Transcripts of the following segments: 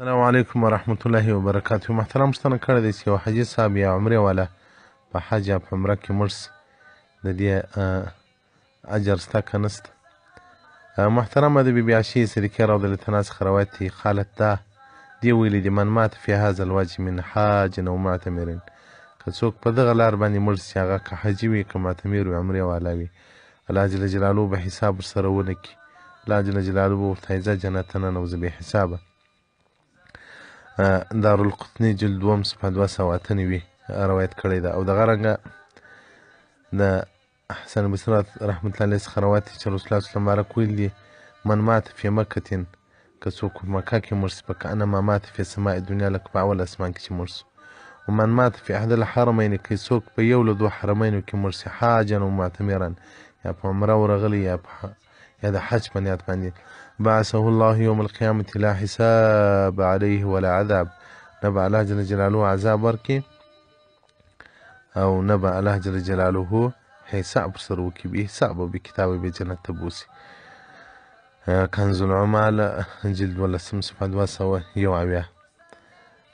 السلام علیکم ورحمت الله وبرکاته. محترم پوښتنه کړې ده چې یو حاجي صاحب یا عمرې والا په حج یا په عمره کې مړ سي، د دې اجر شته که نسته؟ محترمه د بیبي عایشې صدیقې رضی الله عنها څخه روایت دی، قالت دې ویلي دي: من مات فی هذا الوجه من حاج او معتمر، که څوک په دغه لار باندې مړ سي، هغه که حاجي وي که معتمر وي عمرې والا وي، الله جل جلاله به حساب ورسره ونه کړي. الله جل جلاله به ورته ځه جنت ته ننوځه بې حسابه. دارالقطني جلد 2 صفحه 208 روایت کړی ده. او دغه رنګه د حسن بصري رحمت الله علیه څخه روایت دی چې رسول الله صلی الله علیه وسلم مبارک ویل دي: من مات فی مکة، که څوک په مکه کې مړ سي، فکأنما مات فی سماء دنیا، لکه په اول اسمان کې چې مړ سو. ومن مات فی احد الحرمین، که څوک په یو له دوه حرمینو کې مړ سي، حاجا او معتمرا، یا په عمره ورغلی یا د حج په نیت باندې، بعثه الله یوم القیامة لا حساب علیه ولا عذاب، نه به الله جل جلاله عذاب ورکړي او نه به الله جل جلاله حساب ورسره وکړي، بې حساب او بې کتابه به جنت ته بوسي. کنز العمال جلد 12 صفحه 201.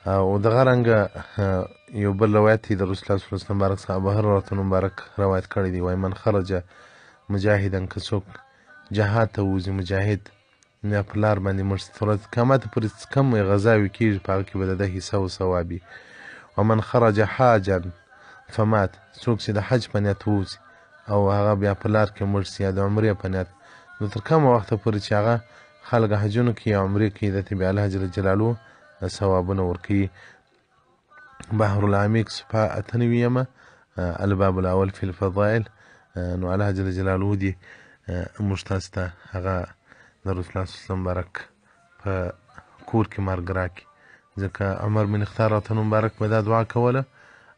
او دغه رنګه یو بل روایت دی د رسول الله صلی الله علیه وسلم مبارک څخه ابو هریره مبارک روایت کړی دی، وایي: من خرج مجاهدا، که څوک جهاد ته ووځي مجاهد یا په لار باندې مړ سي، تر قیامته پورې کم غذاوې کېږي، په هغه کې به د ده حصه او ثواب وي. ومن خرج حاجا فمات، څوک چې د حج په نیت ووځي او هغه بیا په لار کې مړ سي یا د عمرې په نیت، نو تر کومه وخته پورې چې هغه خلک حجونه کوي یا عمرې کوي، ده ته بیا الله جل جلاله ثوابونه ورکوي. بحر العمیق صفحه 98 الباب الاول فی الفضائل. نو الله جل جلاله دې موږ تاسو ته هغه د رسول الله صلی الله علیه وسلم مبارک په کور کې مرګ راکړي، ځکه عمر بن اختار راته مبارک به دا دعا کوله: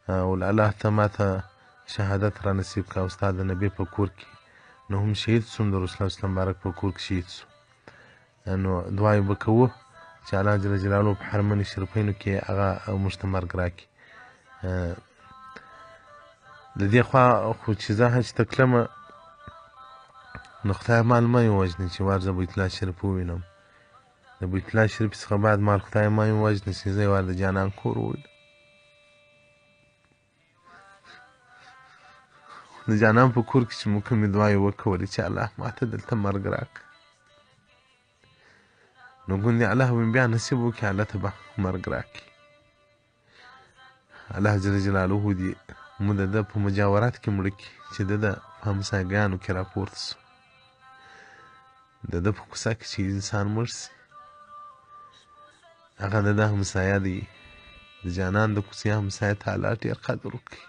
او الله ته ماته شهادت را نصیب کړه او ستا د نبي په کور کې، نو هم شهید سوم، د رسول الله صلی الله علیه وسلم مبارک په کور کې شهید سو. نو دعا یې به کوو چې الله جل جلاله په حرمین شریفینو کې هغه موږ ته مرګ راکړي. د دې خوا خو چې زه حج ته تلمه، نو خدای مال مه یې وژني چې ورځه بیت الله شریف ووینم، د بیت الله شریف څخه بعد مال خدای مه یې وژني چې زه یې ور د جانان کور ووینم. د جانان په کور کې چې مو کومې دعاې وکولې چې الله ماته دلته مرګ راکړه، نو ګوندې الله به مې بیا نصیب وکړي، الله ته به مرګ راکړي. الله جل جلاله دې مو د ده په مجاورت کې مړه کړي چې د ده په همسایګانو کې راپورته سو، د ده په کوڅه کې چې انسان مړ سي، هغه د ده همسایه دی، د جانان د کوڅې همسایه ته الله ډېر قدر وکړي.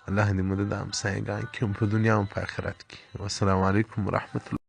الله دې مو د ده همسایګان کړي په دنیا هم په آخرت کې. والسلام علیکم ورحمة الله.